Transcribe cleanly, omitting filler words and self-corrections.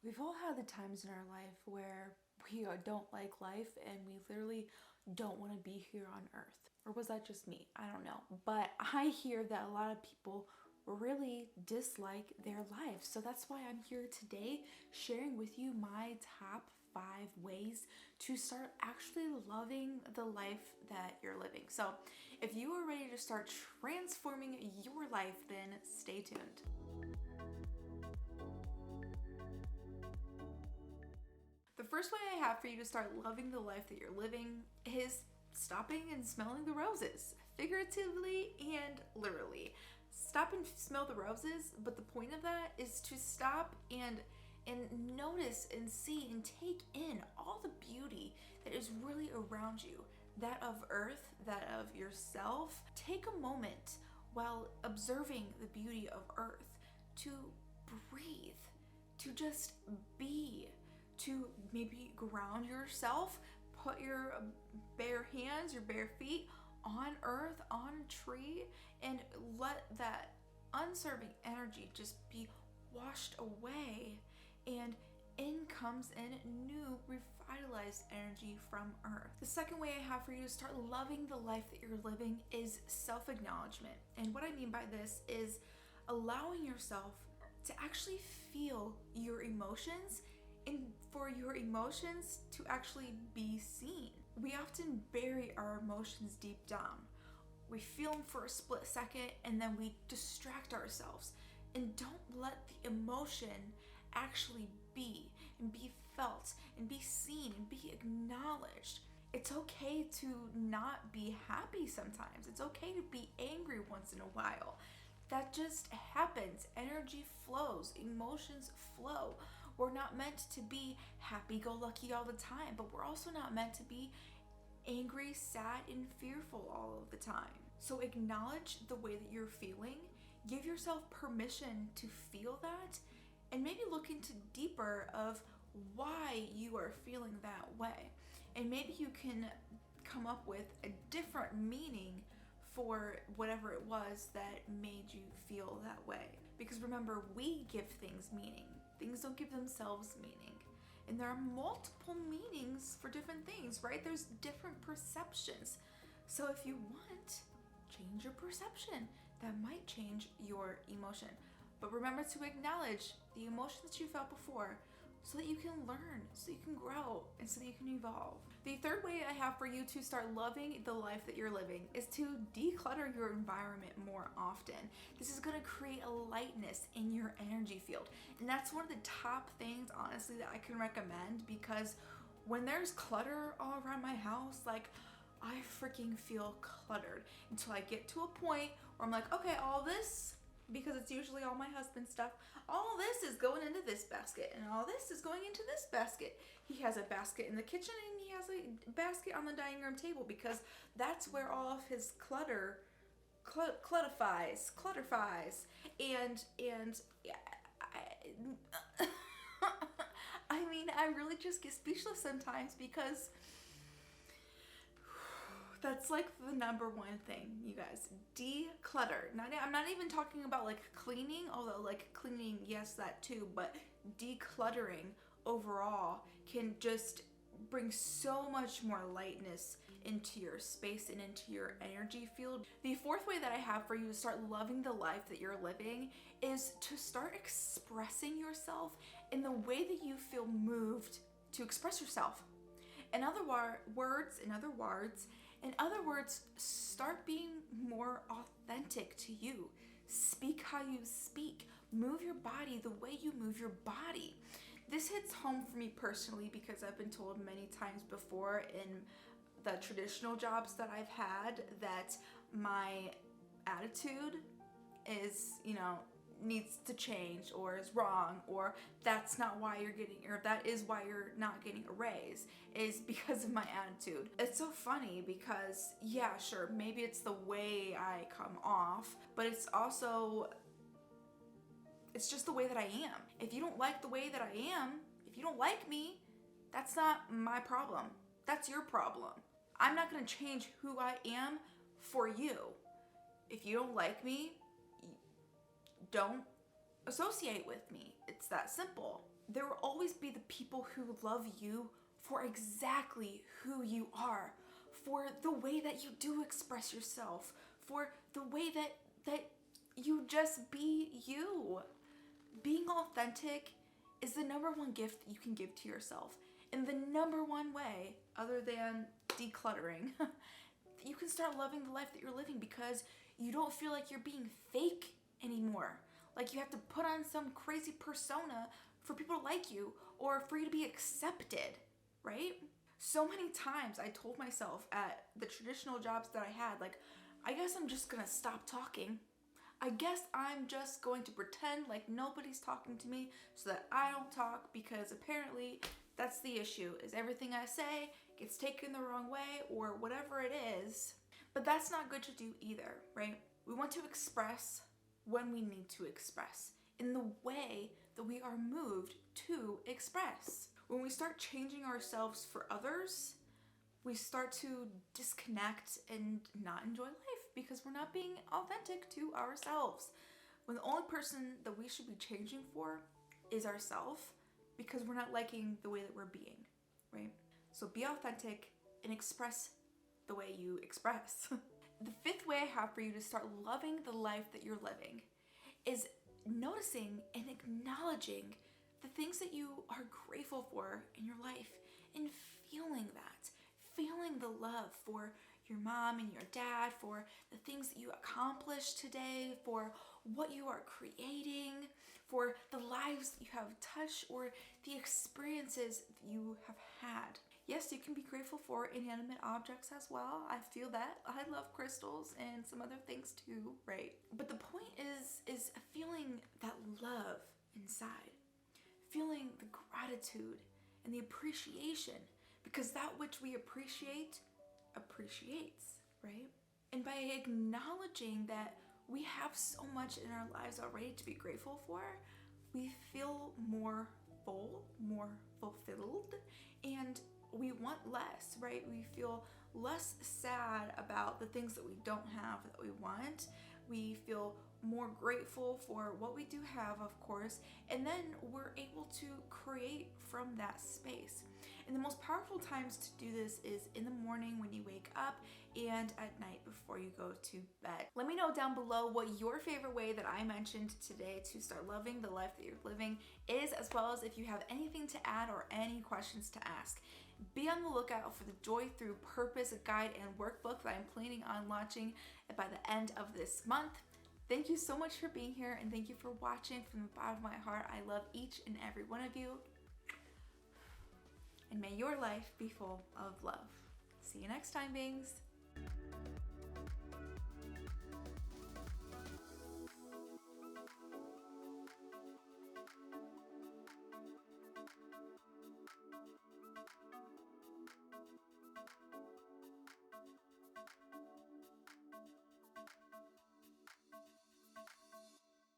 We've all had the times in our life where we don't like life and we literally don't want to be here on earth. Or was that just me? I don't know. But I hear that a lot of people really dislike their lives. So that's why I'm here today sharing with you my top 5 ways to start actually loving the life that you're living. So if you are ready to start transforming your life, then stay tuned. The first way I have for you to start loving the life that you're living is stopping and smelling the roses, figuratively and literally. Stop and smell the roses, but the point of that is to stop and notice and see and take in all the beauty that is really around you, that of earth, that of yourself. Take a moment while observing the beauty of earth to breathe, to just be, to maybe ground yourself, put your bare hands, your bare feet on earth, on a tree, and let that unserving energy just be washed away, and in comes in new revitalized energy from earth. The second way I have for you to start loving the life that you're living is self-acknowledgement. And what I mean by this is allowing yourself to actually feel your emotions and for your emotions to actually be seen. We often bury our emotions deep down. We feel them for a split second and then we distract ourselves and don't let the emotion actually be and be felt and be seen and be acknowledged. It's okay to not be happy sometimes. It's okay to be angry once in a while. That just happens. Energy flows, emotions flow. We're not meant to be happy-go-lucky all the time, but we're also not meant to be angry, sad, and fearful all of the time. So acknowledge the way that you're feeling, give yourself permission to feel that, and maybe look into deeper of why you are feeling that way. And maybe you can come up with a different meaning for whatever it was that made you feel that way. Because remember, we give things meaning. Things don't give themselves meaning. And there are multiple meanings for different things, right? There's different perceptions. So if you want, change your perception. That might change your emotion. But remember to acknowledge the emotion that you felt before so that you can learn, so you can grow, and so that you can evolve. The third way I have for you to start loving the life that you're living is to declutter your environment more often. This is gonna create a lightness in your energy field. And that's one of the top things, honestly, that I can recommend, because when there's clutter all around my house, like, I freaking feel cluttered until I get to a point where I'm like, okay, all this, because it's usually all my husband's stuff, all this is going into this basket and all this is going into this basket. He has a basket in the kitchen and he has a basket on the dining room table, because that's where all of his clutterfies. And I mean, I really just get speechless sometimes, because that's like the number one thing, you guys. Declutter. I'm not even talking about like cleaning, although like cleaning, yes, that too, but decluttering overall can just bring so much more lightness into your space and into your energy field. The fourth way that I have for you to start loving the life that you're living is to start expressing yourself in the way that you feel moved to express yourself. In other words, start being more authentic to you. Speak how you speak. Move your body the way you move your body. This hits home for me personally, because I've been told many times before in the traditional jobs that I've had that my attitude is, needs to change, or is wrong, or that's not why you're getting, or that is why you're not getting a raise, is because of my attitude. It's so funny because, yeah, sure, maybe it's the way I come off, but it's just the way that I am. If you don't like the way that I am, if you don't like me, that's not my problem. That's your problem. I'm not gonna change who I am for you. If you don't like me, don't associate with me. It's that simple. There will always be the people who love you for exactly who you are, for the way that you do express yourself, for the way that you just be you. Being authentic is the number one gift you can give to yourself. And the number one way, other than decluttering, you can start loving the life that you're living, because you don't feel like you're being fake anymore. Like you have to put on some crazy persona for people to like you or for you to be accepted, right? So many times I told myself at the traditional jobs that I had, like, I guess I'm just gonna stop talking. I guess I'm just going to pretend like nobody's talking to me so that I don't talk, because apparently that's the issue, is everything I say gets taken the wrong way or whatever it is. But that's not good to do either, right? We want to express when we need to express, in the way that we are moved to express. When we start changing ourselves for others, we start to disconnect and not enjoy life because we're not being authentic to ourselves. When the only person that we should be changing for is ourselves, because we're not liking the way that we're being, right? So be authentic and express the way you express. The fifth way I have for you to start loving the life that you're living is noticing and acknowledging the things that you are grateful for in your life, and feeling that. Feeling the love for your mom and your dad, for the things that you accomplished today, for what you are creating, for the lives that you have touched, or the experiences that you have had. Yes, you can be grateful for inanimate objects as well. I feel that. I love crystals and some other things too, right? But the point is feeling that love inside. Feeling the gratitude and the appreciation, because that which we appreciate appreciates, right? And by acknowledging that we have so much in our lives already to be grateful for, we feel more full, more fulfilled, and we want less, right? We feel less sad about the things that we don't have that we want. We feel more grateful for what we do have, of course, and then we're able to create from that space. And the most powerful times to do this is in the morning when you wake up and at night before you go to bed. Let me know down below what your favorite way that I mentioned today to start loving the life that you're living is, as well as if you have anything to add or any questions to ask. Be on the lookout for the Joy Through Purpose guide and workbook that I'm planning on launching by the end of this month. Thank you so much for being here, and thank you for watching. From the bottom of my heart, I love each and every one of you. And may your life be full of love. See you next time, beings.